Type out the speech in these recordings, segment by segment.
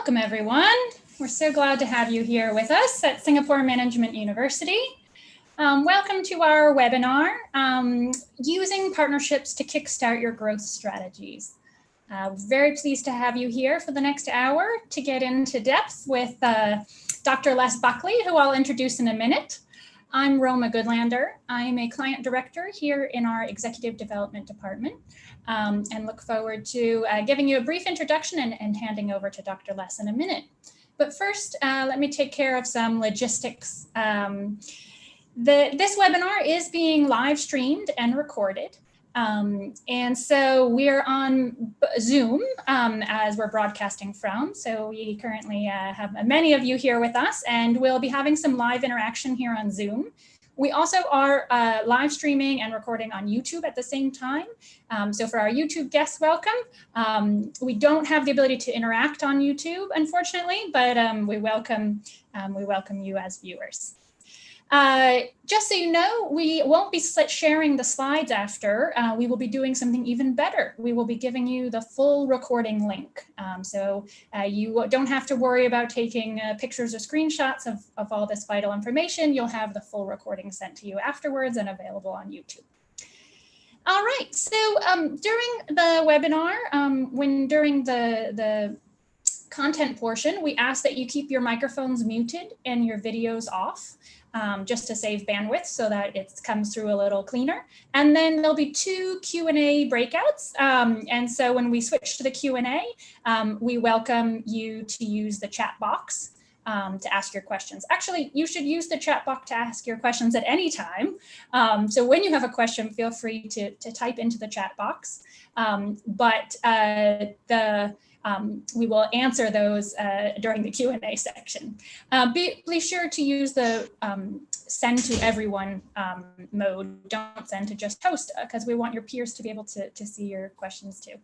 Welcome, everyone. We're so glad to have you here with us at Singapore Management University. Welcome to our webinar, Using Partnerships to Kickstart Your Growth Strategies. Very pleased to have you here for the next hour to get into depth with Dr. Les Buckley, who I'll introduce in a minute. I'm Roma Goodlander. I am a client director here in our executive development department, and look forward to giving you a brief introduction and handing over to Dr. Les in a minute. But first, let me take care of some logistics. This webinar is being live streamed and recorded. And so we're on Zoom as we're broadcasting from. So we currently have many of you here with us, and we'll be having some live interaction here on Zoom. We also are live streaming and recording on YouTube at the same time. So for our YouTube guests, welcome. We don't have the ability to interact on YouTube, unfortunately, but we welcome you as viewers. Just so you know, we won't be sharing the slides after. We will be doing something even better. We will be giving you the full recording link. So you don't have to worry about taking pictures or screenshots of all this vital information. You'll have the full recording sent to you afterwards and available on YouTube. All right, so during the webinar, during the content portion, we ask that you keep your microphones muted and your videos off. Just to save bandwidth so that it comes through a little cleaner. And then there'll be 2 Q&A breakouts. And so when we switch to the Q&A, we welcome you to use the chat box to ask your questions. Actually, you should use the chat box to ask your questions at any time. So when you have a question, feel free to type into the chat box. We will answer those during the Q&A section. Be sure to use the send to everyone mode. Don't send to just host, because we want your peers to be able to see your questions too.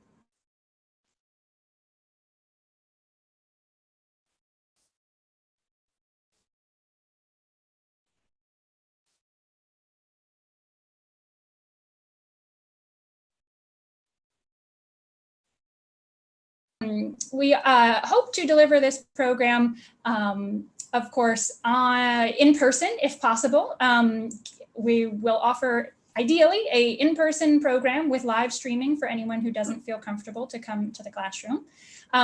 We hope to deliver this program, of course, in person if possible. We will offer, ideally, a in-person program with live streaming for anyone who doesn't feel comfortable to come to the classroom.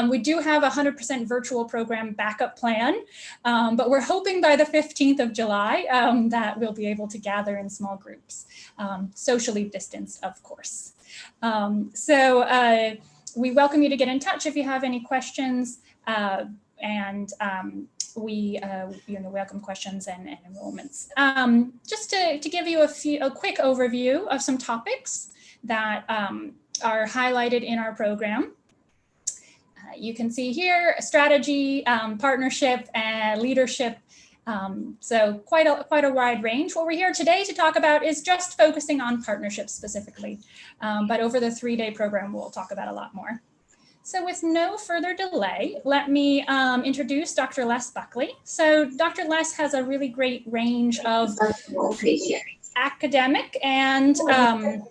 We do have a 100% virtual program backup plan, but we're hoping by the 15th of July that we'll be able to gather in small groups, socially distanced, of course. We welcome you to get in touch if you have any questions, we welcome questions and enrollments. Just to give you a quick overview of some topics that are highlighted in our program. You can see here strategy, partnership, and leadership. So quite a wide range. What we're here today to talk about is just focusing on partnerships specifically, but over the 3-day program, we'll talk about a lot more. So with no further delay, let me introduce Dr. Les Buckley. So Dr. Les has a really great range of academic and, sorry,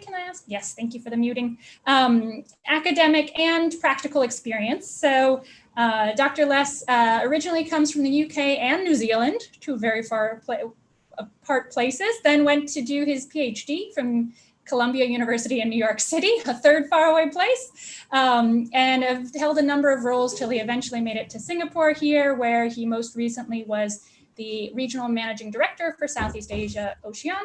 can I ask? Yes, thank you for the muting. Academic and practical experience. So Dr. Les originally comes from the UK and New Zealand, two very far apart places, then went to do his PhD from Columbia University in New York City, a third faraway place, and have held a number of roles till he eventually made it to Singapore here, where he most recently was the Regional Managing Director for Southeast Asia Oceania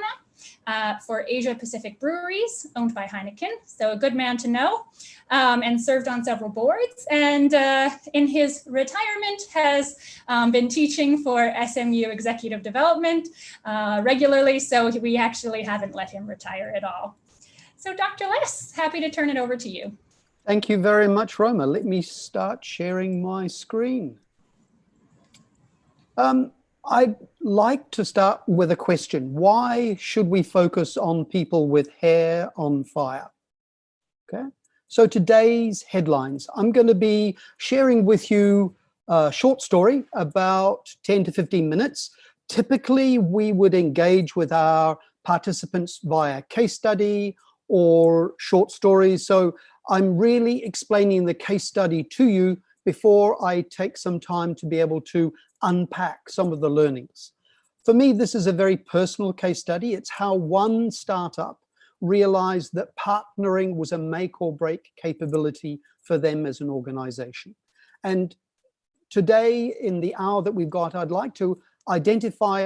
for Asia Pacific Breweries, owned by Heineken, so a good man to know, and served on several boards, and in his retirement has been teaching for SMU Executive Development regularly, so we actually haven't let him retire at all. So Dr. Les, happy to turn it over to you. Thank you very much, Roma. Let me start sharing my screen. I'd like to start with a question. Why should we focus on people with hair on fire? Okay, so today's headlines, I'm going to be sharing with you a short story about 10 to 15 minutes. Typically, we would engage with our participants via case study or short stories. So I'm really explaining the case study to you before I take some time to be able to unpack some of the learnings. For me, this is a very personal case study. It's how one startup realized that partnering was a make or break capability for them as an organization. And today, in the hour that we've got, I'd like to identify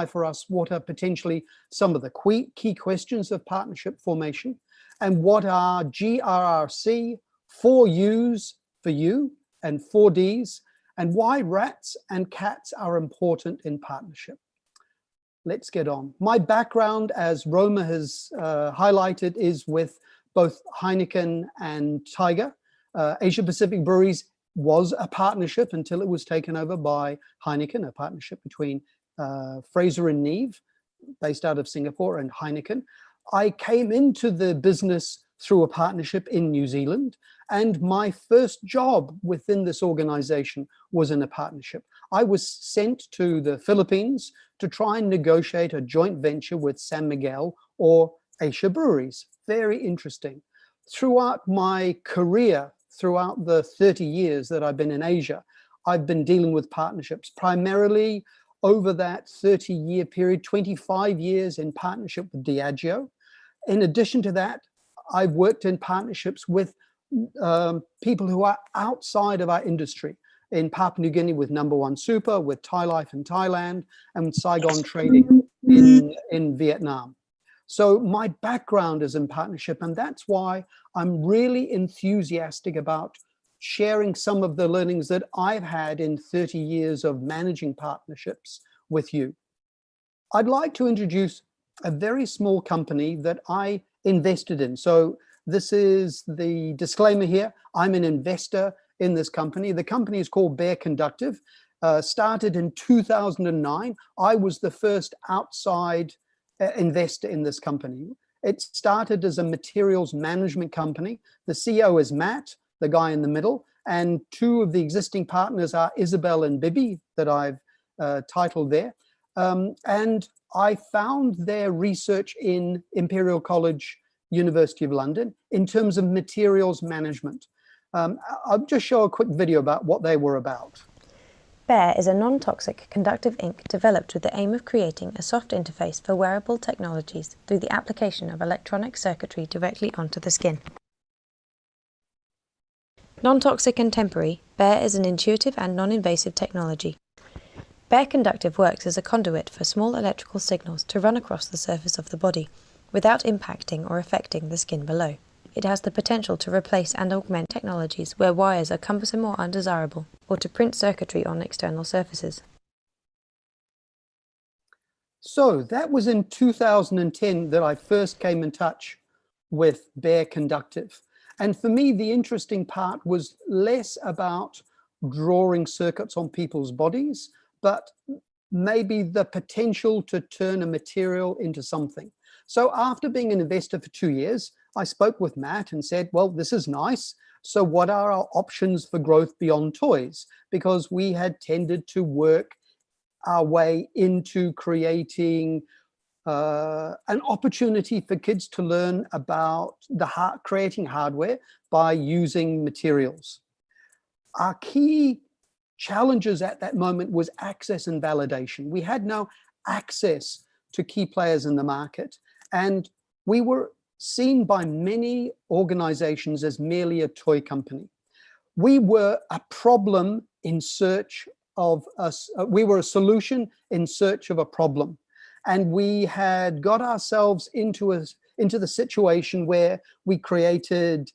for us what are potentially some of the key questions of partnership formation, and what are GRRC, 4 U's for you, and 4 D's, and why rats and cats are important in partnership. Let's get on. My background, as Roma has highlighted, is with both Heineken and Tiger. Asia Pacific Breweries was a partnership until it was taken over by Heineken, a partnership between Fraser and Neave, based out of Singapore, and Heineken. I came into the business through a partnership in New Zealand, and my first job within this organization was in a partnership. I was sent to the Philippines to try and negotiate a joint venture with San Miguel or Asia Breweries. Very interesting. Throughout my career, throughout the 30 years that I've been in Asia, I've been dealing with partnerships, primarily over that 30-year period, 25 years in partnership with Diageo. In addition to that, I've worked in partnerships with people who are outside of our industry, in Papua New Guinea with Number One Super, with Thai Life in Thailand, and with Saigon Trading in Vietnam. So my background is in partnership, and that's why I'm really enthusiastic about sharing some of the learnings that I've had in 30 years of managing partnerships with you. I'd like to introduce a very small company that I invested in. So this is the disclaimer here. I'm an investor in this company. The company is called Bear Conductive. Started in 2009. I was the first outside investor in this company. It started as a materials management company. The CEO is Matt, the guy in the middle, and 2 of the existing partners are Isabel and Bibi, that I've titled there. And I found their research in Imperial College, University of London, in terms of materials management. I'll just show a quick video about what they were about. Bear is a non-toxic conductive ink developed with the aim of creating a soft interface for wearable technologies through the application of electronic circuitry directly onto the skin. Non-toxic and temporary, Bear is an intuitive and non-invasive technology. Bear Conductive works as a conduit for small electrical signals to run across the surface of the body, without impacting or affecting the skin below. It has the potential to replace and augment technologies where wires are cumbersome or undesirable, or to print circuitry on external surfaces. So that was in 2010 that I first came in touch with Bear Conductive. And for me, the interesting part was less about drawing circuits on people's bodies, but maybe the potential to turn a material into something. So after being an investor for 2 years, I spoke with Matt and said, well, this is nice. So what are our options for growth beyond toys? Because we had tended to work our way into creating an opportunity for kids to learn about creating hardware by using materials. Our key challenges at that moment was access and validation. We had no access to key players in the market, and we were seen by many organizations as merely a toy company. We were a problem in search of us. We were a solution in search of a problem. And we had got ourselves into the situation where we created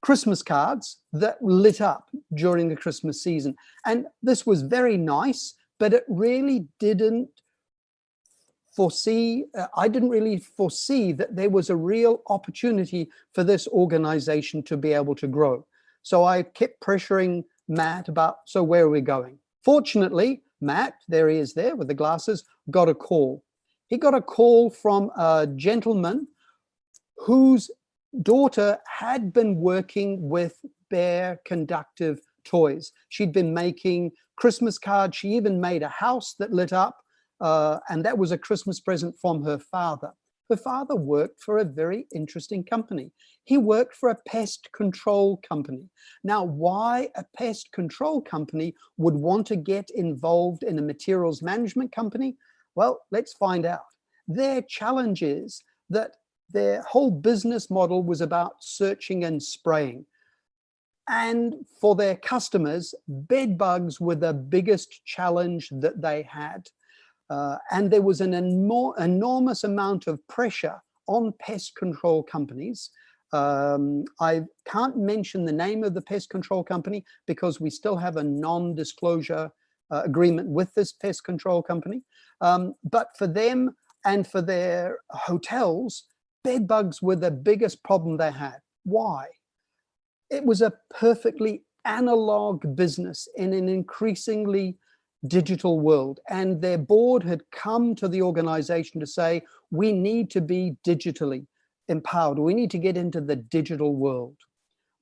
Christmas cards that lit up during the Christmas season. And this was very nice, but it really didn't I didn't really foresee that there was a real opportunity for this organization to be able to grow. So I kept pressuring Matt about, so where are we going? Fortunately, Matt, there he is there with the glasses, got a call. He got a call from a gentleman whose daughter had been working with Bear Conductive toys. She'd been making Christmas cards. She even made a house that lit up. And that was a Christmas present from her father. Her father worked for a very interesting company. He worked for a pest control company. Now, why a pest control company would want to get involved in a materials management company? Well, let's find out. Their challenge is that their whole business model was about searching and spraying. And for their customers, bed bugs were the biggest challenge that they had. And there was an enormous amount of pressure on pest control companies. I can't mention the name of the pest control company because we still have a non-disclosure agreement with this pest control company. But for them and for their hotels, bed bugs were the biggest problem they had. Why? It was a perfectly analog business in an increasingly digital world. And their board had come to the organization to say, we need to be digitally empowered. We need to get into the digital world.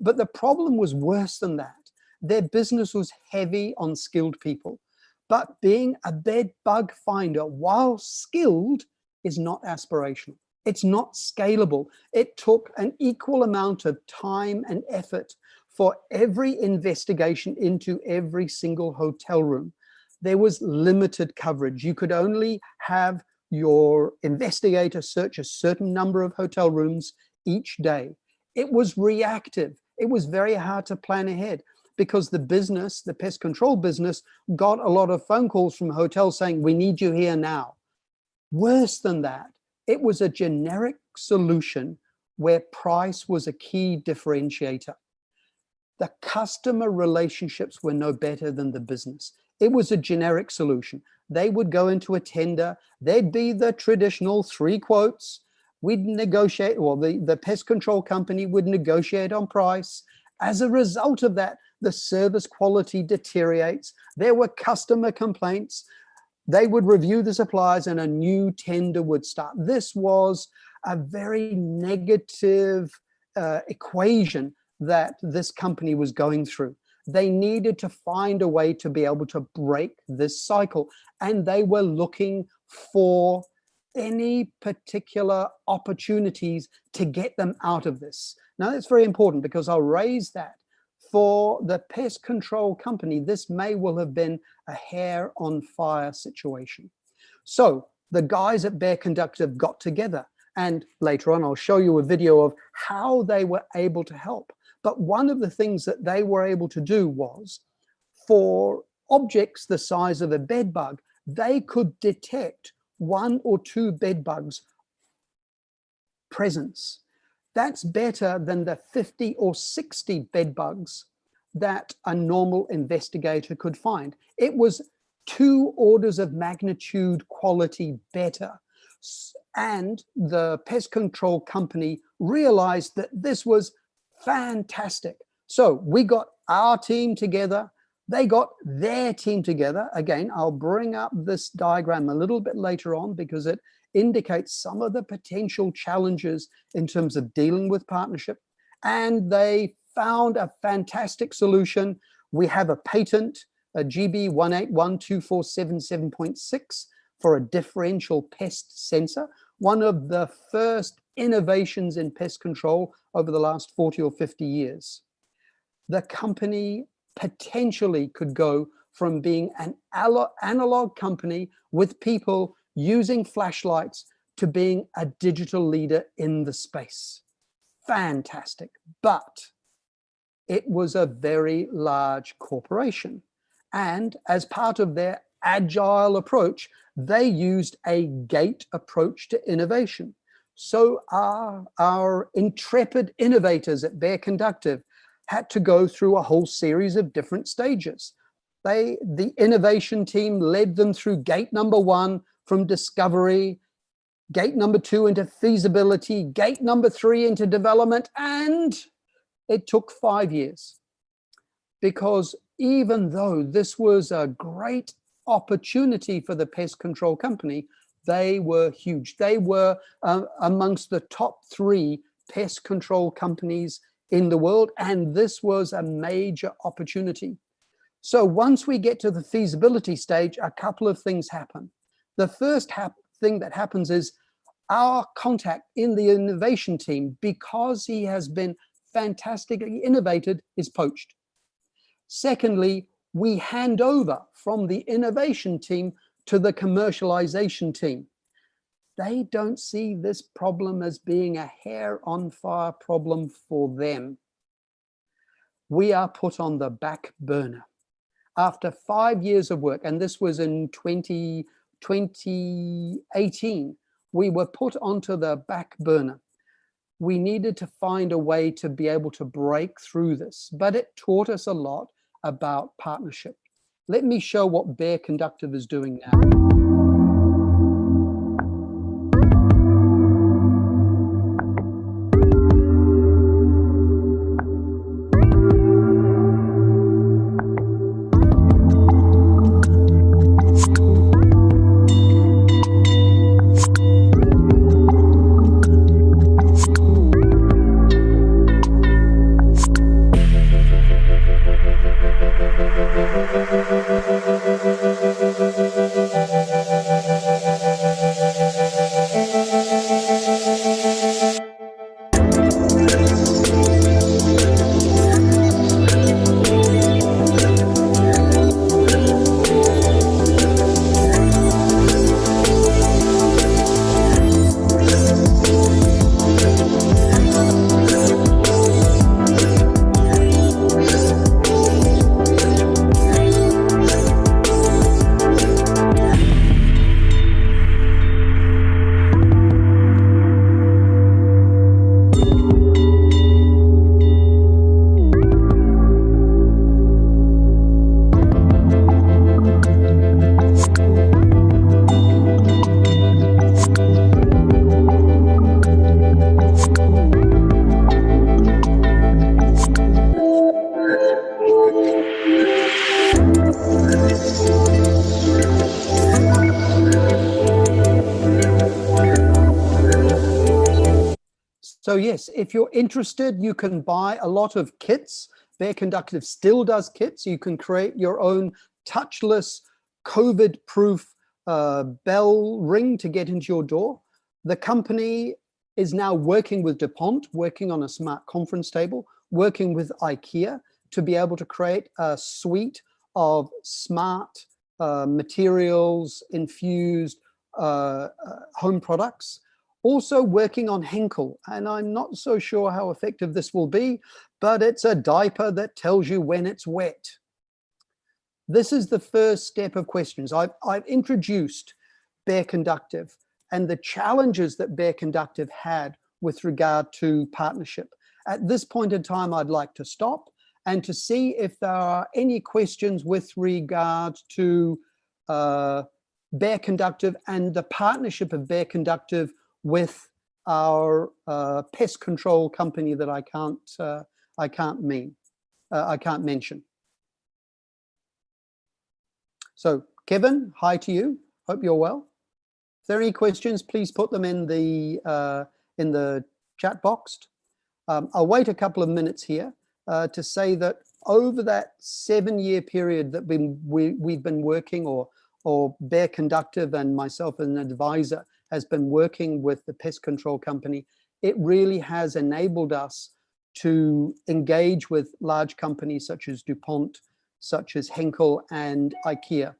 But the problem was worse than that. Their business was heavy on skilled people. But being a bed bug finder, while skilled, is not aspirational. It's not scalable. It took an equal amount of time and effort for every investigation into every single hotel room. There was limited coverage. You could only have your investigator search a certain number of hotel rooms each day. It was reactive. It was very hard to plan ahead because the business, the pest control business, got a lot of phone calls from hotels saying, we need you here now. Worse than that, it was a generic solution where price was a key differentiator. The customer relationships were no better than the business. It was a generic solution. They would go into a tender. There'd be the traditional 3 quotes. We'd negotiate, well, the pest control company would negotiate on price. As a result of that, the service quality deteriorates. There were customer complaints. They would review the suppliers and a new tender would start. This was a very negative equation that this company was going through. They needed to find a way to be able to break this cycle. And they were looking for any particular opportunities to get them out of this. Now, that's very important because I'll raise that. For the pest control company, this may well have been a hair on fire situation. So the guys at Bear Conductive got together, and later on I'll show you a video of how they were able to help. But one of the things that they were able to do was, for objects the size of a bed bug, they could detect 1 or 2 bed bugs presence. That's better than the 50 or 60 bed bugs that a normal investigator could find. It was 2 orders of magnitude quality better. And the pest control company realized that this was fantastic. So we got our team together. They got their team together. Again, I'll bring up this diagram a little bit later on because it indicates some of the potential challenges in terms of dealing with partnership. And they found a fantastic solution. We have a patent, a GB 1812477.6 for a differential pest sensor, one of the first innovations in pest control over the last 40 or 50 years. The company potentially could go from being an analog company with people using flashlights to being a digital leader in the space. Fantastic. But it was a very large corporation. And as part of their agile approach, they used a gate approach to innovation. So our intrepid innovators at Bear Conductive had to go through a whole series of different stages. The innovation team led them through gate number 1 from discovery, gate number 2 into feasibility, gate number 3 into development, and it took 5 years. Because even though this was a great opportunity for the pest control company, they were huge. They were amongst the top 3 pest control companies in the world, and this was a major opportunity. So once we get to the feasibility stage, a couple of things happen. The first thing that happens is Our contact in the innovation team, because he has been fantastically innovated, is poached. Secondly, we hand over from the innovation team to the commercialization team. They don't see this problem as being a hair on fire problem for them. We are put on the back burner. After 5 years of work, and this was in 2018, we were put onto the back burner. We needed to find a way to be able to break through this, but it taught us a lot about partnership. Let me show what Bear Conductive is doing now. So yes, if you're interested, you can buy a lot of kits. Bear Conductive still does kits. You can create your own touchless, COVID-proof bell ring to get into your door. The company is now working with DuPont, working on a smart conference table, working with IKEA to be able to create a suite of smart materials infused home products. Also working on Henkel, and I'm not so sure how effective this will be, but it's a diaper that tells you when it's wet. This is the first step of questions. I've introduced Bear Conductive and the challenges that Bear Conductive had with regard to partnership. At this point in time, I'd like to stop and to see if there are any questions with regard to Bear Conductive and the partnership of Bear Conductive with our pest control company that I can't mention. So Kevin, hi to you. Hope you're well. If there are any questions, please put them in the chat box. I'll wait a couple of minutes here to say that over that 7-year period that we've been working, or Bear Conductive and myself as an advisor has been working with the pest control company, it really has enabled us to engage with large companies such as DuPont, such as Henkel and IKEA.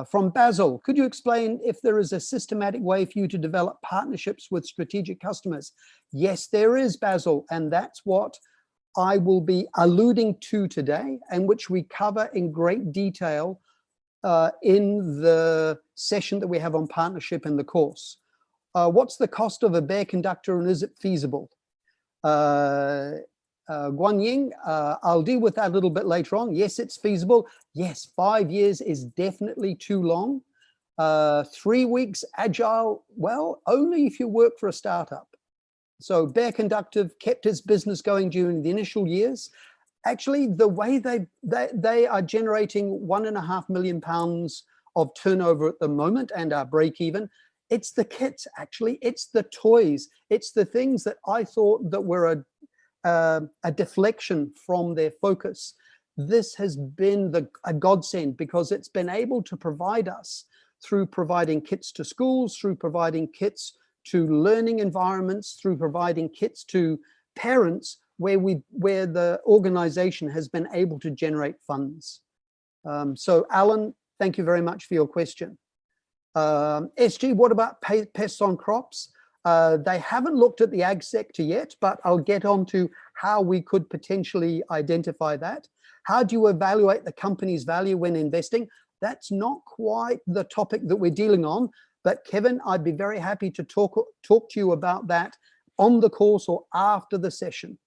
From Basil, could you explain if there is a systematic way for you to develop partnerships with strategic customers? Yes, there is, Basil, and that's what I will be alluding to today, and which we cover in great detail in the session that we have on partnership in the course. What's the cost of a Bear Conductor and is it feasible? Guan Ying, I'll deal with that a little bit later on. Yes, it's feasible. Yes, 5 years is definitely too long. 3 weeks agile, well, only if you work for a startup. So Bear Conductive kept its business going during the initial years. Actually, the way they are generating £1.5 million of turnover at the moment and are break even, it's the kits, actually, it's the toys, it's the things that I thought that were a deflection from their focus. This has been a godsend because it's been able to provide us through providing kits to schools, through providing kits to learning environments, through providing kits to parents where the organization has been able to generate funds. So Alan, thank you very much for your question. SG, what about pests on crops? They haven't looked at the ag sector yet, but I'll get on to how we could potentially identify that. How do you evaluate the company's value when investing? That's not quite the topic that we're dealing on, but Kevin, I'd be very happy to talk to you about that on the course or after the session.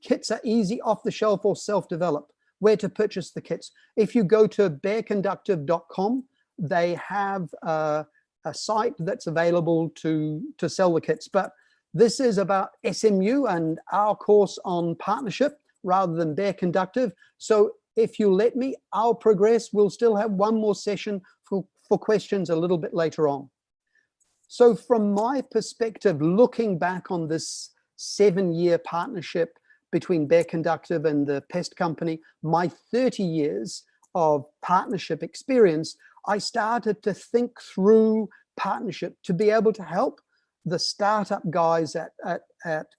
Kits are easy, off the shelf or self-develop. Where to purchase the kits? If you go to bearconductive.com, they have a site that's available to sell the kits. But this is about SMU and our course on partnership rather than Bear Conductive. So if you let me, I'll progress. We'll still have one more session for questions a little bit later on. So from my perspective, looking back on this 7-year partnership between Bear Conductive and the pest company, my 30 years of partnership experience, I started to think through partnership to be able to help the startup guys at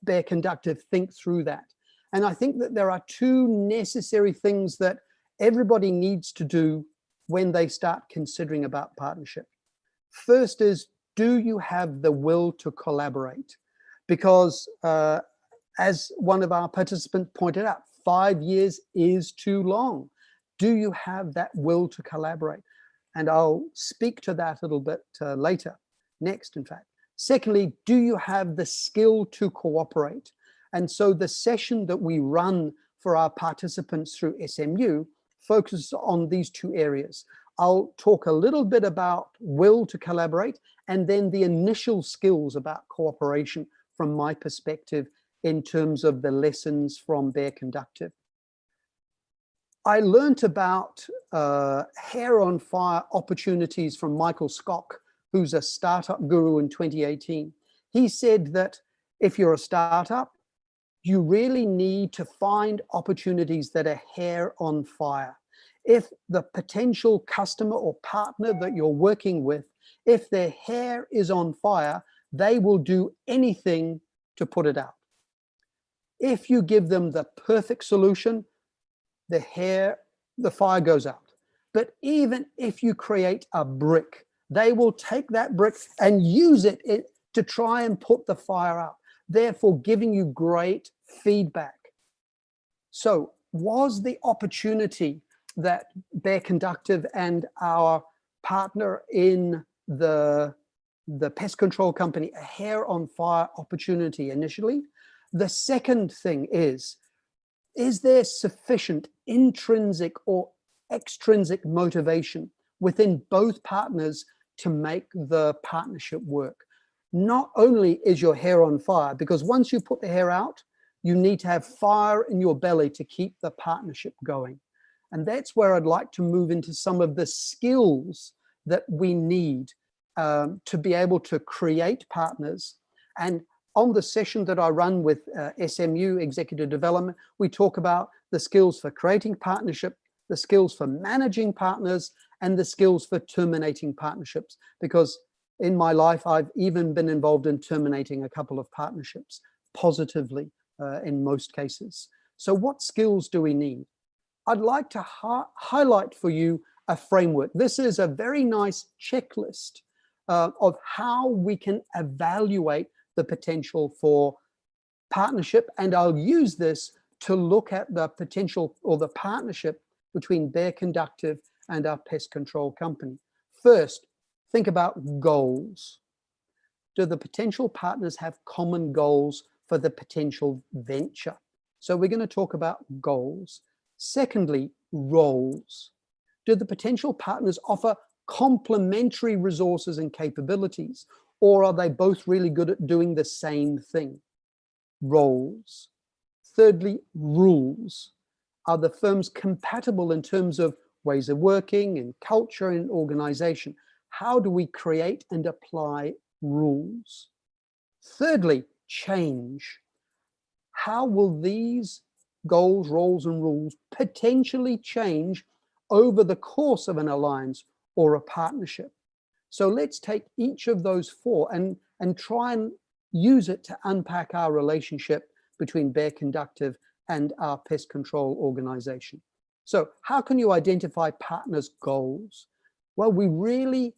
Bear Conductive think through that. And I think that there are 2 necessary things that everybody needs to do when they start considering about partnership. First is, do you have the will to collaborate? Because as one of our participants pointed out, 5 years is too long. Do you have that will to collaborate? And I'll speak to that a little bit later, next in fact. Secondly, do you have the skill to cooperate? And so the session that we run for our participants through SMU focuses on these 2 areas. I'll talk a little bit about will to collaborate and then the initial skills about cooperation from my perspective in terms of the lessons from Bear Conductive. I learned about hair on fire opportunities from Michael Skock, who's a startup guru in 2018. He said that if you're a startup, you really need to find opportunities that are hair on fire. If the potential customer or partner that you're working with, if their hair is on fire, they will do anything to put it out. If you give them the perfect solution, the fire goes out. But even if you create a brick, they will take that brick and use it to try and put the fire out, therefore giving you great feedback. So was the opportunity that Bear Conductive and our partner in the pest control company a hair on fire opportunity initially? The second thing is there sufficient intrinsic or extrinsic motivation within both partners to make the partnership work? Not only is your hair on fire, because once you put the hair out, you need to have fire in your belly to keep the partnership going. And that's where I'd like to move into some of the skills that we need to be able to create partners. And on the session that I run with SMU Executive Development, we talk about the skills for creating partnership, the skills for managing partners, and the skills for terminating partnerships. Because in my life, I've even been involved in terminating a couple of partnerships positively in most cases. So what skills do we need? I'd like to highlight for you a framework. This is a very nice checklist of how we can evaluate the potential for partnership. And I'll use this to look at the potential or the partnership between Bear Conductive and our pest control company. First, think about goals. Do the potential partners have common goals for the potential venture? So we're going to talk about goals. Secondly, roles. Do the potential partners offer complementary resources and capabilities, or are they both really good at doing the same thing? Roles. Thirdly, rules. Are the firms compatible in terms of ways of working and culture and organization? How do we create and apply rules? Thirdly, change. How will these goals, roles, and rules potentially change over the course of an alliance or a partnership? So let's take each of those 4 and and try and use it to unpack our relationship between Bear Conductive and our pest control organization. So how can you identify partners' goals? Well, we really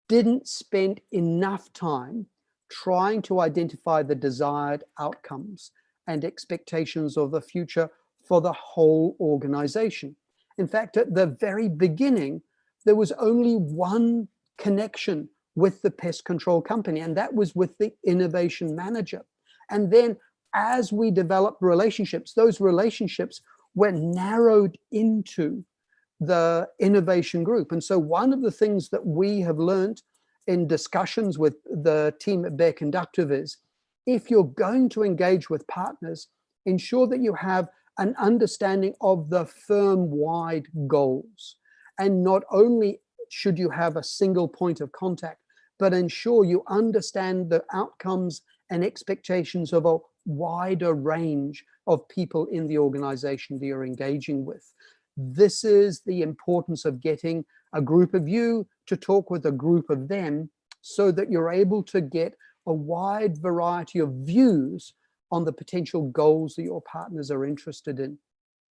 didn't spend enough time trying to identify the desired outcomes and expectations of the future for the whole organization. In fact, at the very beginning, there was only one connection with the pest control company, and that was with the innovation manager. And then as we developed relationships, those relationships were narrowed into the innovation group. And so one of the things that we have learned in discussions with the team at Bear Conductive is, if you're going to engage with partners, ensure that you have an understanding of the firm-wide goals. And not only should you have a single point of contact, but ensure you understand the outcomes and expectations of a wider range of people in the organization that you're engaging with. This is the importance of getting a group of you to talk with a group of them, so that you're able to get a wide variety of views on the potential goals that your partners are interested in.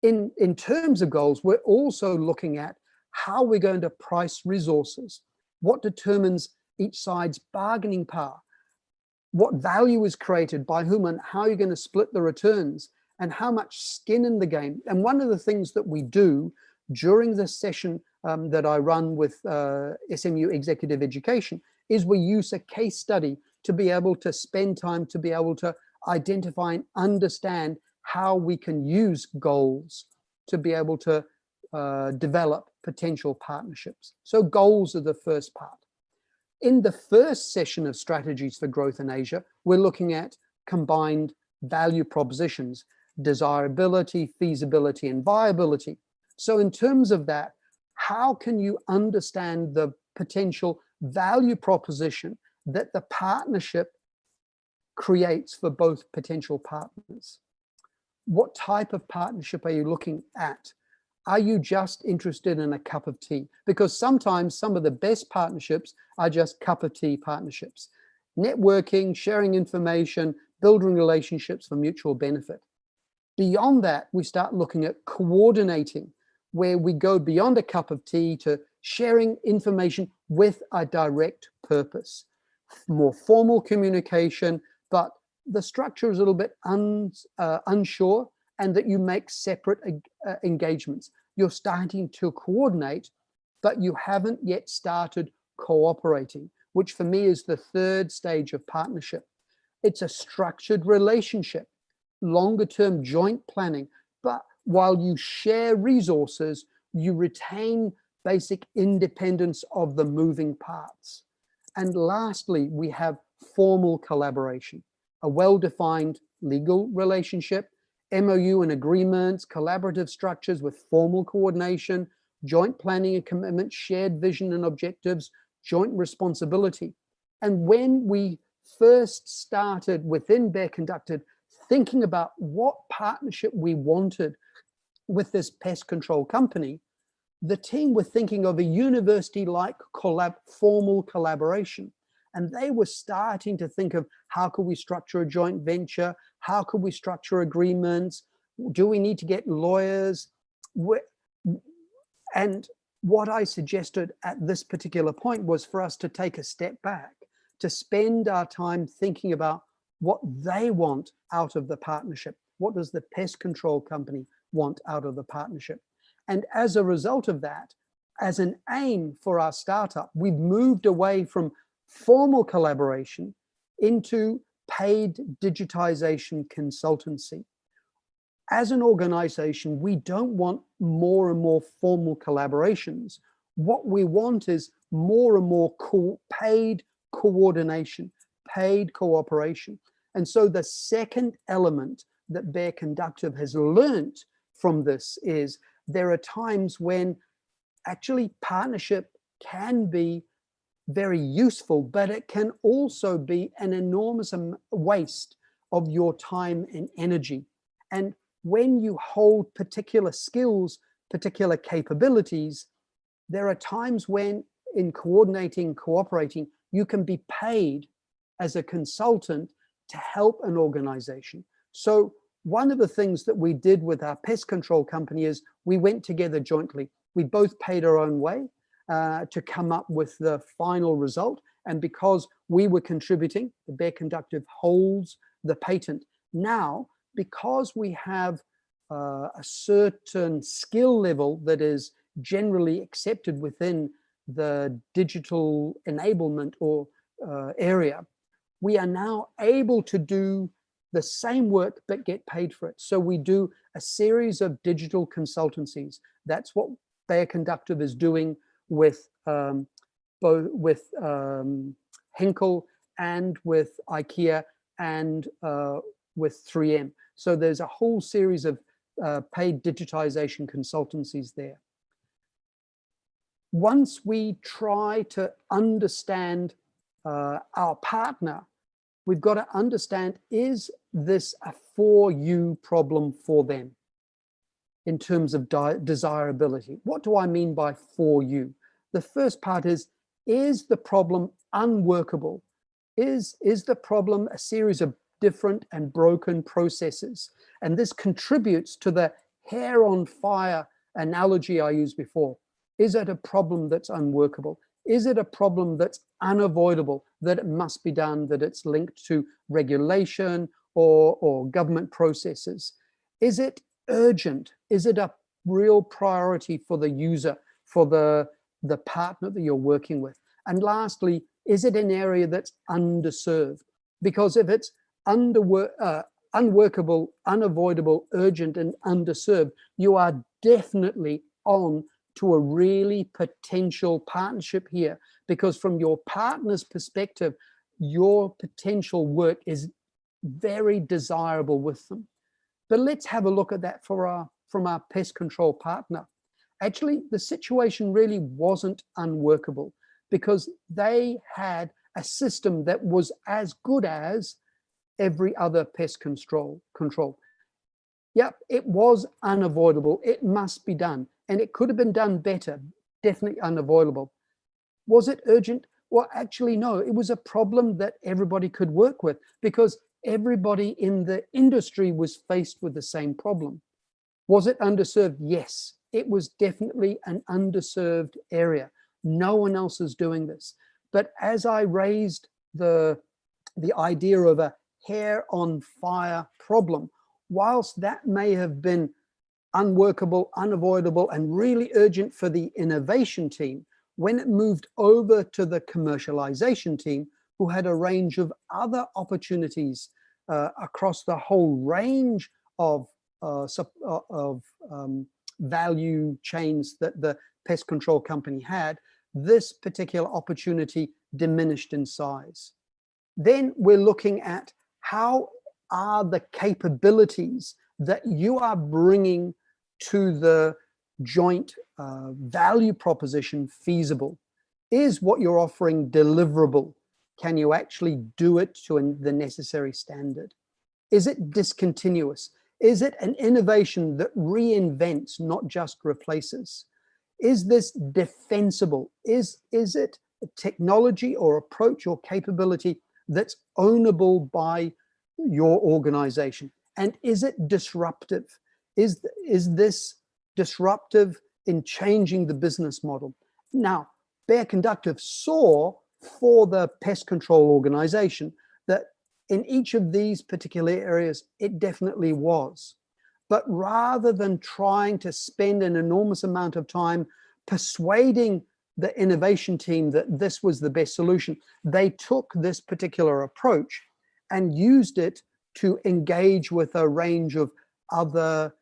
In terms of goals, we're also looking at how we're going to price resources, what determines each side's bargaining power, what value is created by whom, and how you're going to split the returns, and how much skin in the game. And one of the things that we do during this session that I run with SMU Executive Education is we use a case study to be able to spend time to be able to identify and understand how we can use goals to be able to develop potential partnerships. So goals are the first part. In the first session of Strategies for Growth in Asia, we're looking at combined value propositions, desirability, feasibility, and viability. So in terms of that, how can you understand the potential value proposition that the partnership creates for both potential partners? What type of partnership are you looking at? Are you just interested in a cup of tea? Because sometimes some of the best partnerships are just cup of tea partnerships. Networking, sharing information, building relationships for mutual benefit. Beyond that, we start looking at coordinating, where we go beyond a cup of tea to sharing information with a direct purpose. More formal communication, but the structure is a little bit unsure, and that you make separate engagements. You're starting to coordinate, but you haven't yet started cooperating, which for me is the third stage of partnership. It's a structured relationship, longer term joint planning, but while you share resources, you retain basic independence of the moving parts. And lastly, we have formal collaboration, a well-defined legal relationship, MOU and agreements, collaborative structures with formal coordination, joint planning and commitment, shared vision and objectives, joint responsibility. And when we first started within Bear Conductive thinking about what partnership we wanted with this pest control company, the team were thinking of a university-like formal collaboration. And they were starting to think of, how could we structure a joint venture? How could we structure agreements? Do we need to get lawyers? And what I suggested at this particular point was for us to take a step back, to spend our time thinking about what they want out of the partnership. What does the pest control company want out of the partnership? And as a result of that, as an aim for our startup, we've moved away from formal collaboration into paid digitization consultancy. As an organization, we don't want more and more formal collaborations. What we want is more and more paid coordination, paid cooperation. And so the second element that Bear Conductive has learned from this is there are times when actually partnership can be very useful, but it can also be an enormous waste of your time and energy. And when you hold particular skills, particular capabilities, there are times when in coordinating, cooperating, you can be paid as a consultant to help an organization. So one of the things that we did with our pest control company is we went together jointly. We both paid our own way to come up with the final result. And because we were contributing, the Bear Conductive holds the patent. Now, because we have a certain skill level that is generally accepted within the digital enablement or area, we are now able to do the same work but get paid for it. So we do a series of digital consultancies. That's what Bear Conductive is doing with both with Henkel and with IKEA and with 3M. So there's a whole series of paid digitization consultancies there. Once we try to understand our partner, we've got to understand, is this a for you problem for them in terms of desirability? What do I mean by for you? The first part is the problem unworkable? Is the problem a series of different and broken processes? And this contributes to the hair on fire analogy I used before. Is it a problem that's unworkable? Is it a problem that's unavoidable, that it must be done, that it's linked to regulation or government processes? Is it urgent? Is it a real priority for the user, for the partner that you're working with? And lastly, is it an area that's underserved? Because if it's unworkable, unavoidable, urgent, and underserved, you are definitely on to a really potential partnership here, because from your partner's perspective, your potential work is very desirable with them. But let's have a look at that from our pest control partner. Actually, the situation really wasn't unworkable because they had a system that was as good as every other pest control. Yep, it was unavoidable. It must be done. And it could have been done better, definitely unavoidable. Was it urgent? Well, actually, no, it was a problem that everybody could work with because everybody in the industry was faced with the same problem. Was it underserved? Yes, it was definitely an underserved area. No one else is doing this. But as I raised the idea of a hair on fire problem, whilst that may have been unworkable, unavoidable, and really urgent for the innovation team, when it moved over to the commercialization team, who had a range of other opportunities across the whole range of value chains that the pest control company had, this particular opportunity diminished in size. Then we're looking at how are the capabilities that you are bringing to the joint value proposition feasible? Is what you're offering deliverable? Can you actually do it to the necessary standard? Is it discontinuous? Is it an innovation that reinvents, not just replaces? Is this defensible? Is it a technology or approach or capability that's ownable by your organization? And is it disruptive? Is this disruptive in changing the business model? Now, Bear Conductive saw for the pest control organization that in each of these particular areas, it definitely was. But rather than trying to spend an enormous amount of time persuading the innovation team that this was the best solution, they took this particular approach and used it to engage with a range of other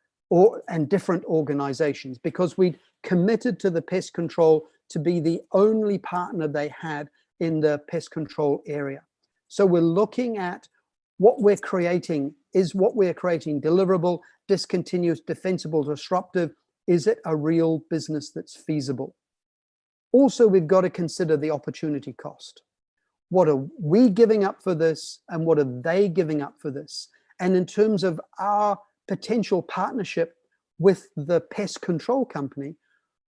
and different organizations, because we'd committed to the pest control to be the only partner they had in the pest control area. So we're looking at what we're creating. Is what we're creating deliverable, discontinuous, defensible, disruptive? Is it a real business that's feasible? Also, we've got to consider the opportunity cost. What are we giving up for this, and what are they giving up for this? And in terms of our potential partnership with the pest control company,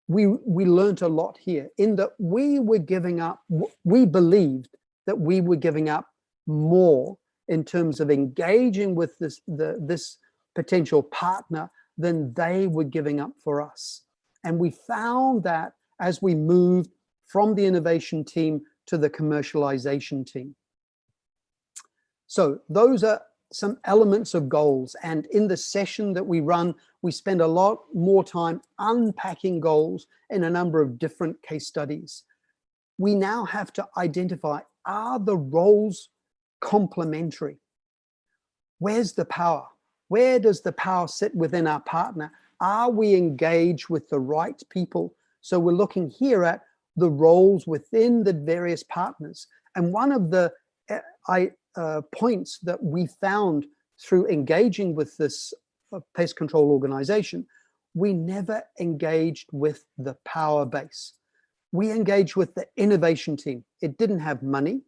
we learned a lot here in that we were giving up, we believed that we were giving up more in terms of engaging with this potential partner than they were giving up for us. And we found that as we moved from the innovation team to the commercialization team. So those are some elements of goals. And in the session that we run, we spend a lot more time unpacking goals in a number of different case studies. We now have to identify, are the roles complementary? Where's the power? Where does the power sit within our partner? Are we engaged with the right people? So we're looking here at the roles within the various partners. And one of the points that we found through engaging with this pest control organization, we never engaged with the power base. We engaged with the innovation team. It didn't have money,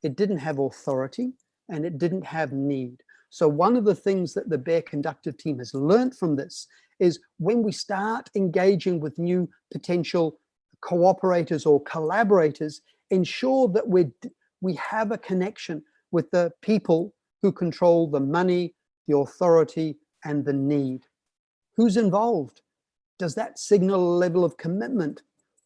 it didn't have authority, and it didn't have need. So one of the things that the Bear Conductive team has learned from this is when we start engaging with new potential cooperators or collaborators, ensure that we have a connection with the people who control the money, the authority, and the need. Who's involved? Does that signal a level of commitment?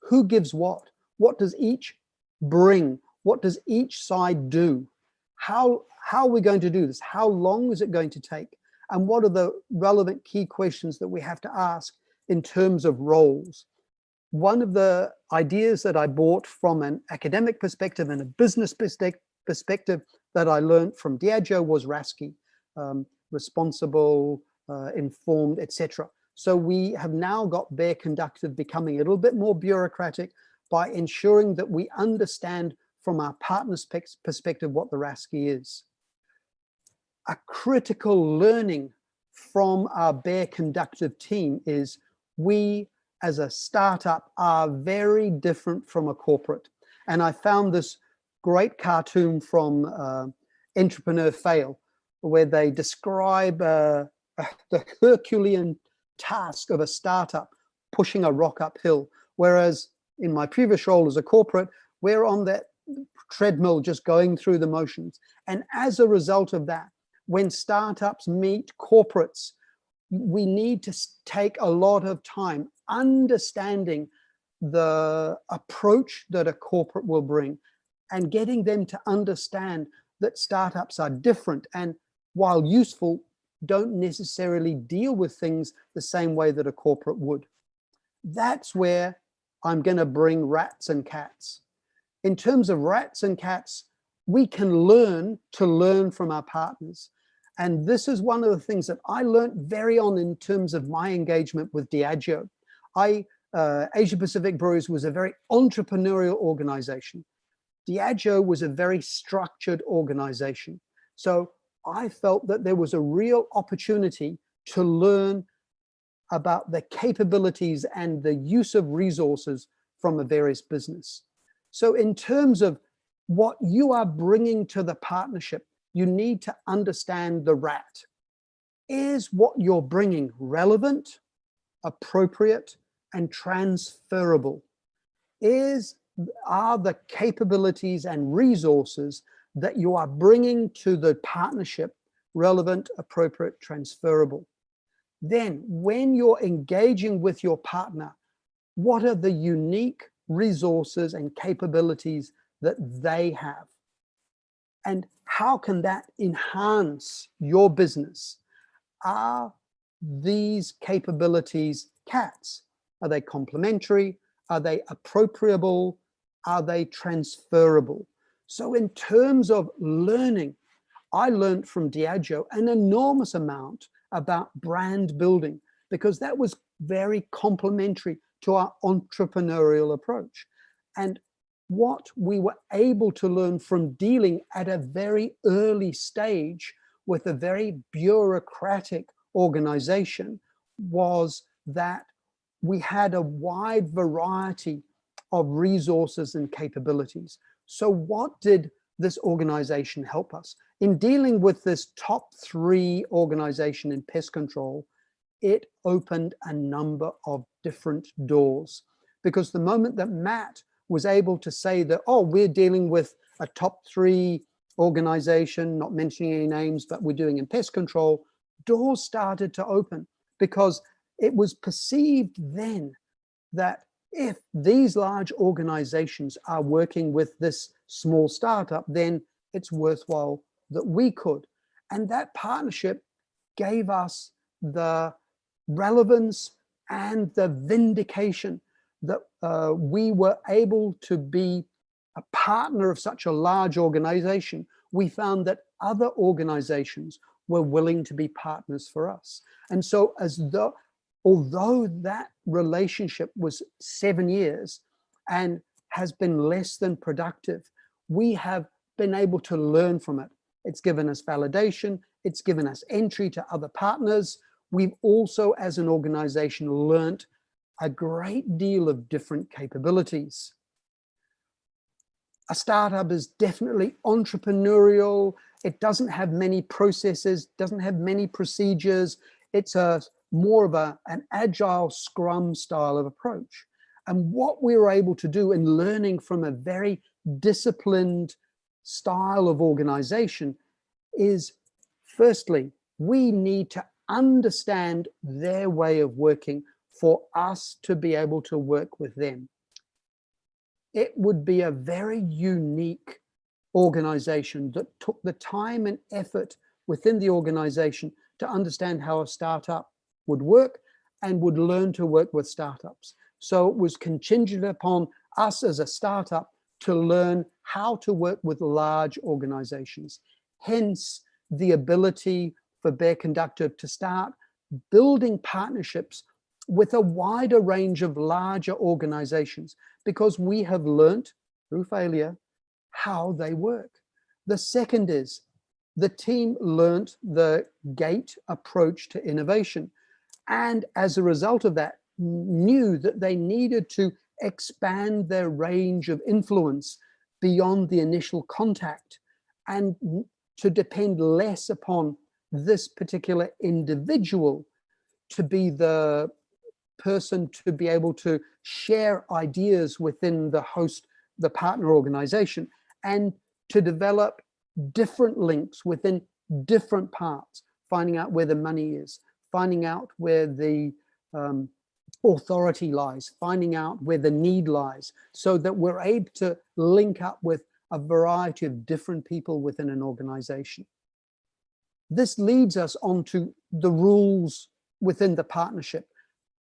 Who gives what? What does each bring? What does each side do? How are we going to do this? How long is it going to take? And what are the relevant key questions that we have to ask in terms of roles? One of the ideas that I brought from an academic perspective and a business perspective that I learned from Diageo was RASCI, responsible, informed, etc. So we have now got Bear Conductive becoming a little bit more bureaucratic by ensuring that we understand from our partner's perspective what the RASCI is. A critical learning from our Bear Conductive team is we as a startup are very different from a corporate. And I found this great cartoon from Entrepreneur Fail, where they describe the Herculean task of a startup pushing a rock uphill. Whereas in my previous role as a corporate, we're on that treadmill just going through the motions. And as a result of that, when startups meet corporates, we need to take a lot of time understanding the approach that a corporate will bring and getting them to understand that startups are different and, while useful, don't necessarily deal with things the same way that a corporate would. That's where I'm going to bring rats and cats. In terms of rats and cats, we can learn from our partners. And this is one of the things that I learned very on in terms of my engagement with Diageo. Asia Pacific Breweries was a very entrepreneurial organization. Diageo was a very structured organization. So I felt that there was a real opportunity to learn about the capabilities and the use of resources from a various business. So in terms of what you are bringing to the partnership, you need to understand the rat. Is what you're bringing relevant, appropriate, and transferable? Are the capabilities and resources that you are bringing to the partnership relevant, appropriate, transferable? Then when you're engaging with your partner, what are the unique resources and capabilities that they have? And how can that enhance your business? Are these capabilities cats? Are they complementary? Are they appropriable? Are they transferable? So in terms of learning, I learned from Diageo an enormous amount about brand building, because that was very complementary to our entrepreneurial approach. And what we were able to learn from dealing at a very early stage with a very bureaucratic organization was that we had a wide variety of resources and capabilities. So what did this organization help us? In dealing with this top 3 organization in pest control, it opened a number of different doors, because the moment that Matt was able to say that, oh, we're dealing with a top 3 organization, not mentioning any names, but we're doing in pest control, doors started to open because it was perceived then that if these large organizations are working with this small startup, then it's worthwhile that we could. And that partnership gave us the relevance and the vindication that we were able to be a partner of such a large organization. We found that other organizations were willing to be partners for us. And so although that relationship was 7 years and has been less than productive, we have been able to learn from it. It's given us validation. It's given us entry to other partners. We've also, as an organization, learned a great deal of different capabilities. A startup is definitely entrepreneurial. It doesn't have many processes, doesn't have many procedures. It's more of an agile Scrum style of approach. And what we were able to do in learning from a very disciplined style of organization is, firstly, we need to understand their way of working for us to be able to work with them. It would be a very unique organization that took the time and effort within the organization to understand how a startup would work and would learn to work with startups. So it was contingent upon us as a startup to learn how to work with large organizations. Hence the ability for Bear Conductive to start building partnerships with a wider range of larger organizations, because we have learnt through failure how they work. The second is the team learnt the GATE approach to innovation. And as a result of that, knew that they needed to expand their range of influence beyond the initial contact and to depend less upon this particular individual to be the person to be able to share ideas within the partner organization, and to develop different links within different parts, finding out where the money is, finding out where the authority lies, finding out where the need lies, so that we're able to link up with a variety of different people within an organization. This leads us onto the rules within the partnership.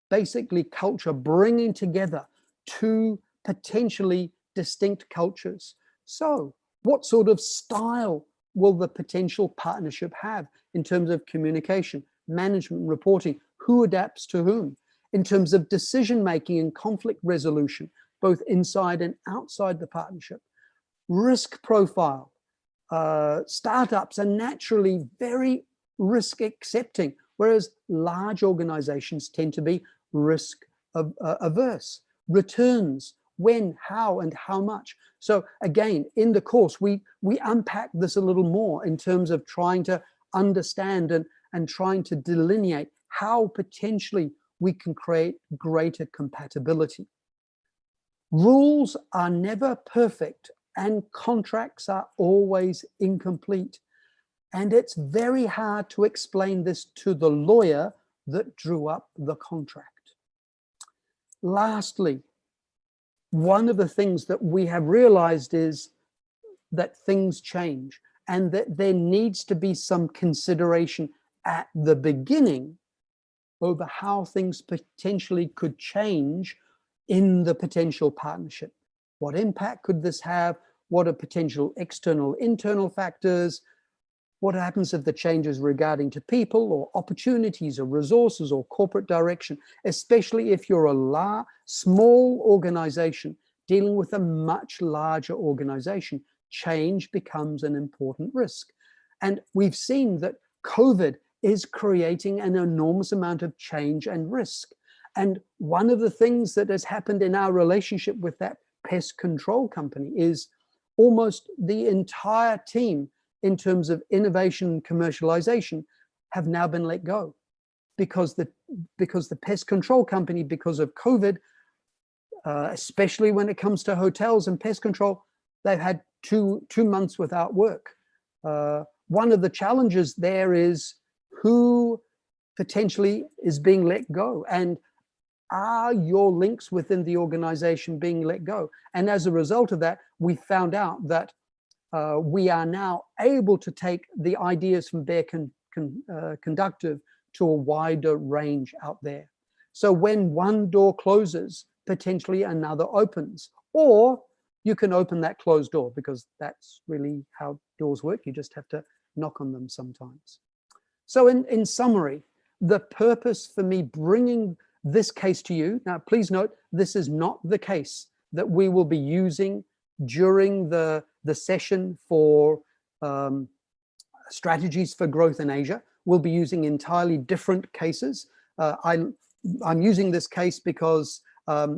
Basically, culture, bringing together two potentially distinct cultures. So what sort of style will the potential partnership have in terms of communication, management, reporting? Who adapts to whom? In terms of decision-making and conflict resolution, both inside and outside the partnership. Risk profile. Startups are naturally very risk accepting, whereas large organizations tend to be risk averse. Returns, when, how, and how much. So again, in the course, we unpack this a little more in terms of trying to understand and trying to delineate how potentially we can create greater compatibility. Rules are never perfect and contracts are always incomplete. And it's very hard to explain this to the lawyer that drew up the contract. Lastly, one of the things that we have realized is that things change and that there needs to be some consideration at the beginning over how things potentially could change in the potential partnership. What impact could this have? What are potential external, internal factors? What happens if the changes regarding to people or opportunities or resources or corporate direction, especially if you're a small organization dealing with a much larger organization? Change becomes an important risk. And we've seen that COVID is creating an enormous amount of change and risk. And one of the things that has happened in our relationship with that pest control company is almost the entire team in terms of innovation and commercialization have now been let go because the pest control company, because of COVID, especially when it comes to hotels and pest control, they've had two months without work. One of the challenges there is who potentially is being let go, and are your links within the organization being let go? And as a result of that, we found out that we are now able to take the ideas from Bear Conductive to a wider range out there. So when one door closes, potentially another opens, or you can open that closed door, because that's really how doors work. You just have to knock on them sometimes. So in summary, the purpose for me bringing this case to you, now please note, this is not the case that we will be using during the session for strategies for growth in Asia. We'll be using entirely different cases. I'm using this case because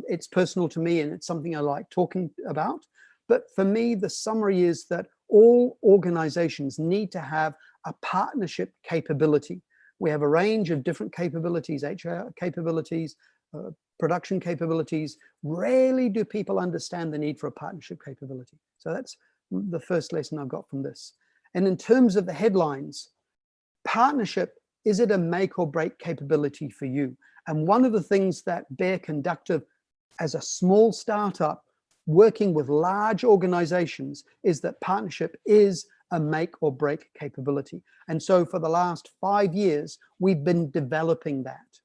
it's personal to me and it's something I like talking about. But for me, the summary is that all organizations need to have a partnership capability. We have a range of different capabilities, HR capabilities, production capabilities. Rarely do people understand the need for a partnership capability. So that's the first lesson I've got from this. And in terms of the headlines, partnership, is it a make or break capability for you? And one of the things that Bear Conductive, as a small startup working with large organizations, is that partnership is a make or break capability. And so for the last 5 years, we've been developing that.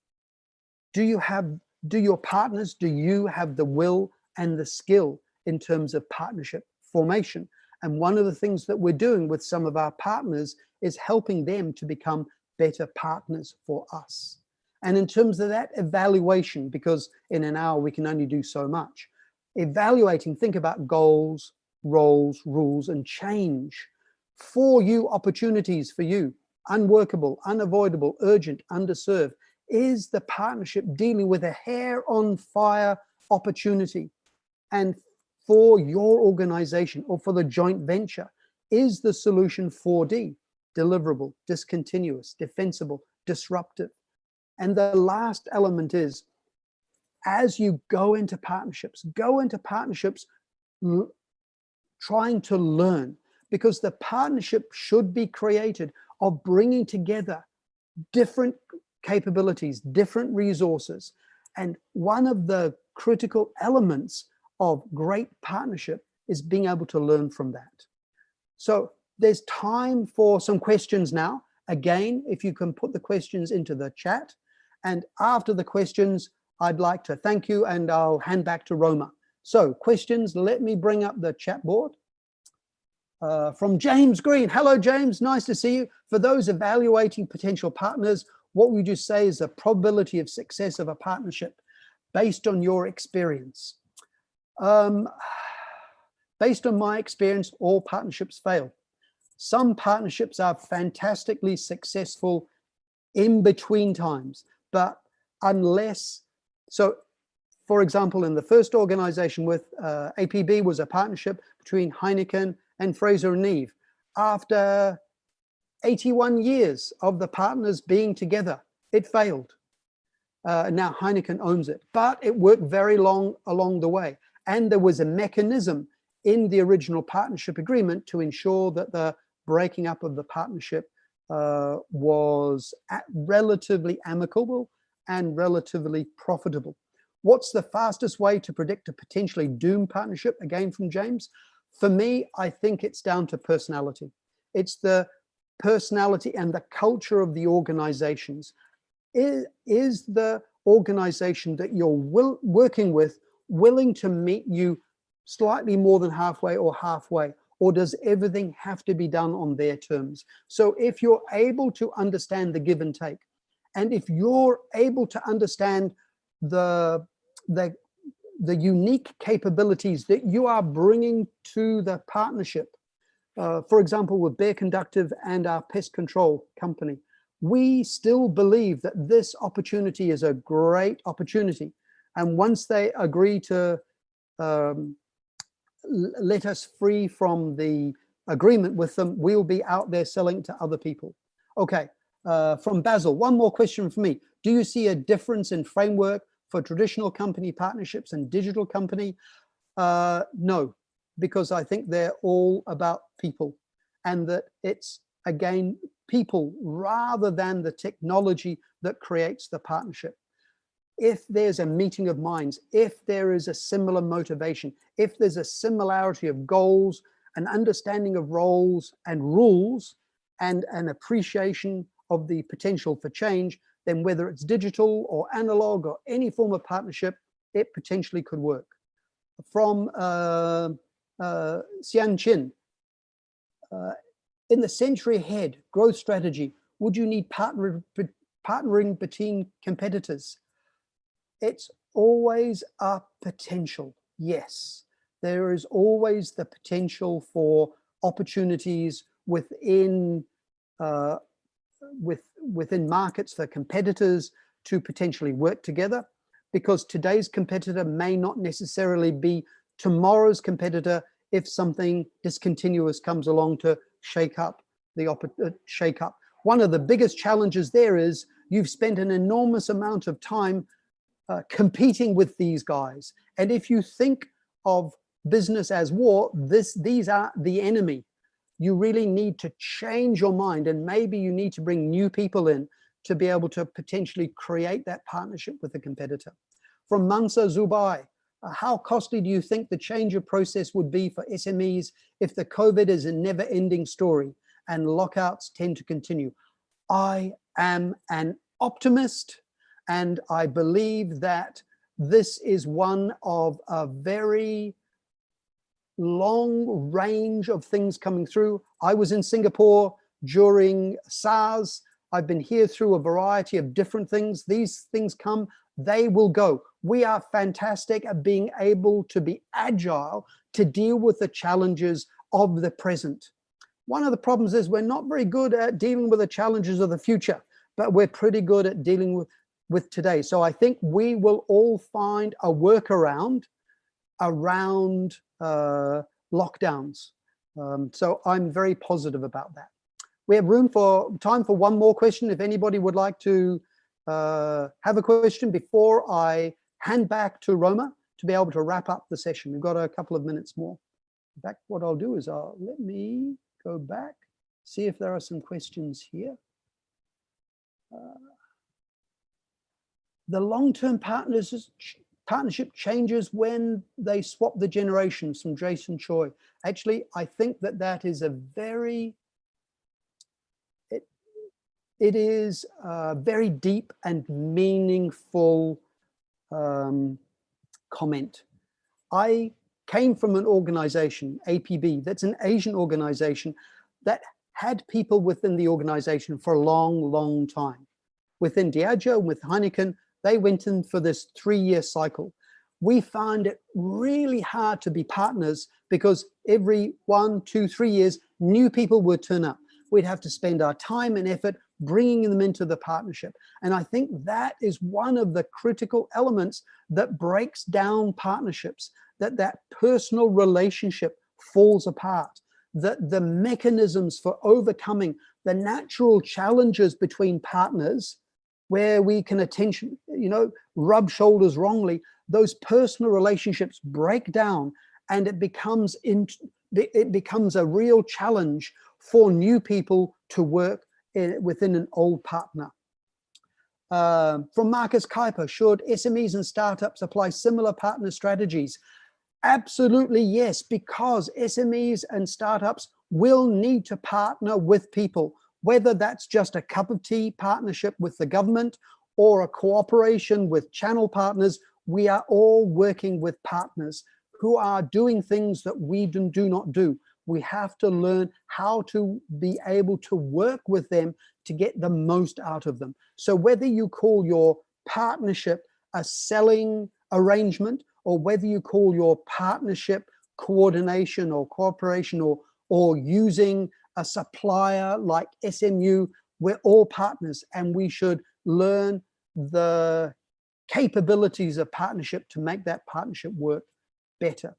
Do your partners, do you have the will and the skill in terms of partnership formation? And one of the things that we're doing with some of our partners is helping them to become better partners for us. And in terms of that evaluation, because in an hour we can only do so much, evaluating, think about goals, roles, rules, and change. For you, opportunities for you, unworkable, unavoidable, urgent, underserved. Is the partnership dealing with a hair on fire opportunity? And for your organization or for the joint venture, is the solution 4D, deliverable, discontinuous, defensible, disruptive? And the last element is, as you go into partnerships trying to learn, because the partnership should be created of bringing together different capabilities, different resources. And one of the critical elements of great partnership is being able to learn from that. So there's time for some questions now. Again, if you can put the questions into the chat. And after the questions, I'd like to thank you and I'll hand back to Roma. So questions, let me bring up the chat board. From James Green. Hello, James, nice to see you. For those evaluating potential partners, what would you say is the probability of success of a partnership based on your experience? Based on my experience, all partnerships fail. Some partnerships are fantastically successful in between times, but unless, so for example, in the first organization with APB was a partnership between Heineken and Fraser and Neave. After 81 years of the partners being together, it failed. Now Heineken owns it, but it worked very long along the way. And there was a mechanism in the original partnership agreement to ensure that the breaking up of the partnership was relatively amicable and relatively profitable. What's the fastest way to predict a potentially doomed partnership? Again, from James. For me, I think it's down to personality. It's the personality and the culture of the organizations. Is the organization that you're working with willing to meet you slightly more than halfway or halfway? Or does everything have to be done on their terms? So if you're able to understand the give and take, and if you're able to understand the unique capabilities that you are bringing to the partnership, for example, with Bear Conductive and our pest control company, we still believe that this opportunity is a great opportunity. And once they agree to let us free from the agreement with them, we'll be out there selling to other people. Okay, from Basil, one more question for me. Do you see a difference in framework for traditional company partnerships and digital company? No, because I think they're all about people. and that it's, again, people rather than the technology that creates the partnership. If there's a meeting of minds, if there is a similar motivation, if there's a similarity of goals, an understanding of roles and rules, and an appreciation of the potential for change, then whether it's digital or analog or any form of partnership, it potentially could work. From Xian Chin, in the century ahead, growth strategy, would you need partnering between competitors? It's always a potential, yes. There is always the potential for opportunities within within markets for competitors to potentially work together, because today's competitor may not necessarily be tomorrow's competitor if something discontinuous comes along to shake up One of the biggest challenges there is you've spent an enormous amount of time competing with these guys. And if you think of business as war, these are the enemy. You really need to change your mind, and maybe you need to bring new people in to be able to potentially create that partnership with a competitor. From Mansa Zubai, how costly do you think the change of process would be for SMEs if the COVID is a never-ending story and lockouts tend to continue? I am an optimist, and I believe that this is one of a very long range of things coming through. I was in Singapore during SARS. I've been here through a variety of different things. These things come, they will go. We are fantastic at being able to be agile to deal with the challenges of the present. One of the problems is we're not very good at dealing with the challenges of the future, but we're pretty good at dealing with today. So I think we will all find a workaround around lockdowns. So I'm very positive about that. We have time for one more question. If anybody would like to have a question before I hand back to Roma to be able to wrap up the session. We've got a couple of minutes more. In fact, what I'll do is let me go back, see if there are some questions here. The long-term partnership changes when they swap the generations, from Jason Choi. Actually, I think that is a very, it is a very deep and meaningful comment. I came from an organization, APB, that's an Asian organization that had people within the organization for a long, long time. Within Diageo, with Heineken, they went in for this 3-year cycle. We found it really hard to be partners because every 1, 2, 3 years, new people would turn up. We'd have to spend our time and effort bringing them into the partnership. And I think that is one of the critical elements that breaks down partnerships, that personal relationship falls apart, that the mechanisms for overcoming the natural challenges between partners where we can rub shoulders wrongly, those personal relationships break down, and it becomes a real challenge for new people to work within an old partner. From Marcus Kuiper, should SMEs and startups apply similar partner strategies? Absolutely yes, because SMEs and startups will need to partner with people, whether that's just a cup of tea partnership with the government or a cooperation with channel partners. We are all working with partners who are doing things that we do not do. We have to learn how to be able to work with them to get the most out of them. So whether you call your partnership a selling arrangement, or whether you call your partnership coordination or cooperation, or using a supplier like SMU, we're all partners, and we should learn the capabilities of partnership to make that partnership work better.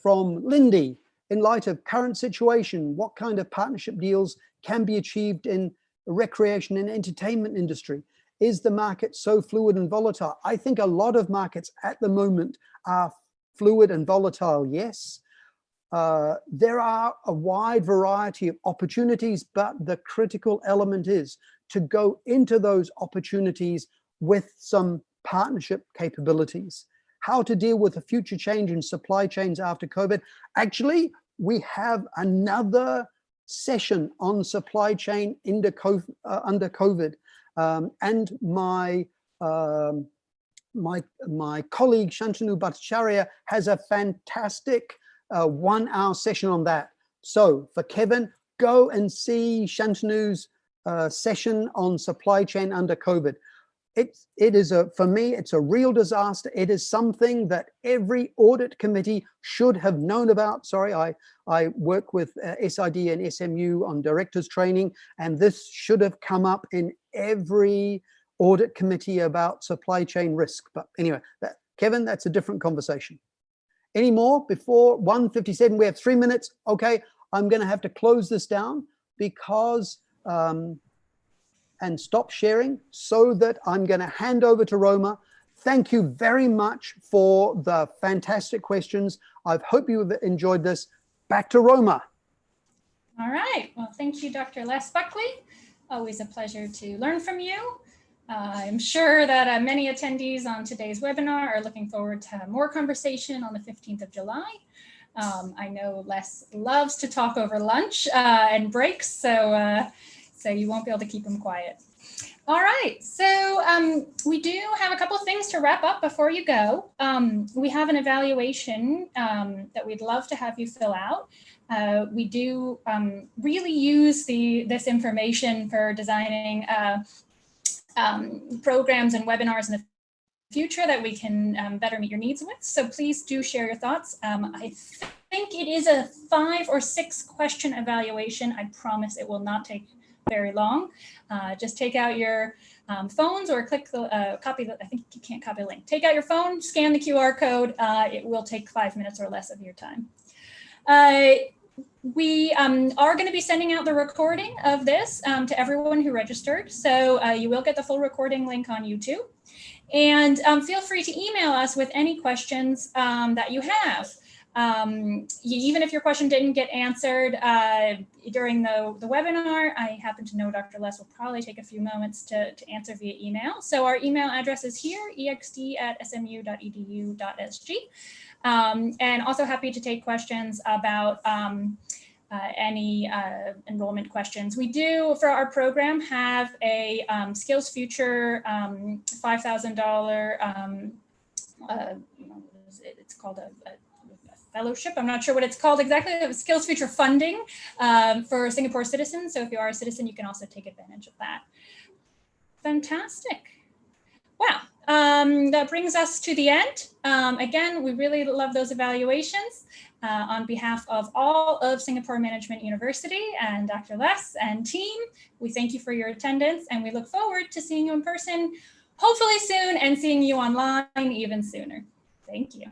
From Lindy, in light of current situation, what kind of partnership deals can be achieved in the recreation and entertainment industry? Is the market so fluid and volatile? I think a lot of markets at the moment are fluid and volatile, yes. There are a wide variety of opportunities, but the critical element is to go into those opportunities with some partnership capabilities. How to deal with the future change in supply chains after COVID. Actually, we have another session on supply chain under COVID. And my colleague Shantanu Bhattacharya has a fantastic 1-hour session on that. So for Kevin, go and see Shantanu's session on supply chain under COVID. For me, it's a real disaster. It is something that every audit committee should have known about. Sorry, I work with SID and SMU on directors training, and this should have come up in every audit committee about supply chain risk. But anyway, Kevin, that's a different conversation. Any more before 1:57? We have 3 minutes. Okay, I'm going to have to close this down because and stop sharing, so that I'm going to hand over to Roma. Thank you very much for the fantastic questions. I hope you have enjoyed this. Back to Roma. All right. Well, thank you, Dr. Les Buckley. Always a pleasure to learn from you. I'm sure that many attendees on today's webinar are looking forward to more conversation on the 15th of July. I know Les loves to talk over lunch and breaks, so you won't be able to keep him quiet. All right, so we do have a couple of things to wrap up before you go. We have an evaluation that we'd love to have you fill out. We do really use this information for designing programs and webinars in the future that we can better meet your needs with. So please do share your thoughts. I think it is a 5 or 6 question evaluation. I promise it will not take very long. Just take out your phones or click the copy. I think you can't copy the link. Take out your phone, scan the QR code. It will take 5 minutes or less of your time. We are going to be sending out the recording of this to everyone who registered. So you will get the full recording link on YouTube. And feel free to email us with any questions that you have. Even if your question didn't get answered during the webinar, I happen to know Dr. Les will probably take a few moments to answer via email. So our email address is here, ext@smu.edu.sg. And also happy to take questions about any enrollment questions. We do, for our program, have a Skills Future $5,000, it's called a fellowship. I'm not sure what it's called exactly. It was Skills Future funding for Singapore citizens. So if you are a citizen, you can also take advantage of that. Fantastic. Wow. That brings us to the end. Again, we really love those evaluations. On behalf of all of Singapore Management University and Dr. Les and team, we thank you for your attendance, and we look forward to seeing you in person, hopefully soon, and seeing you online even sooner. Thank you.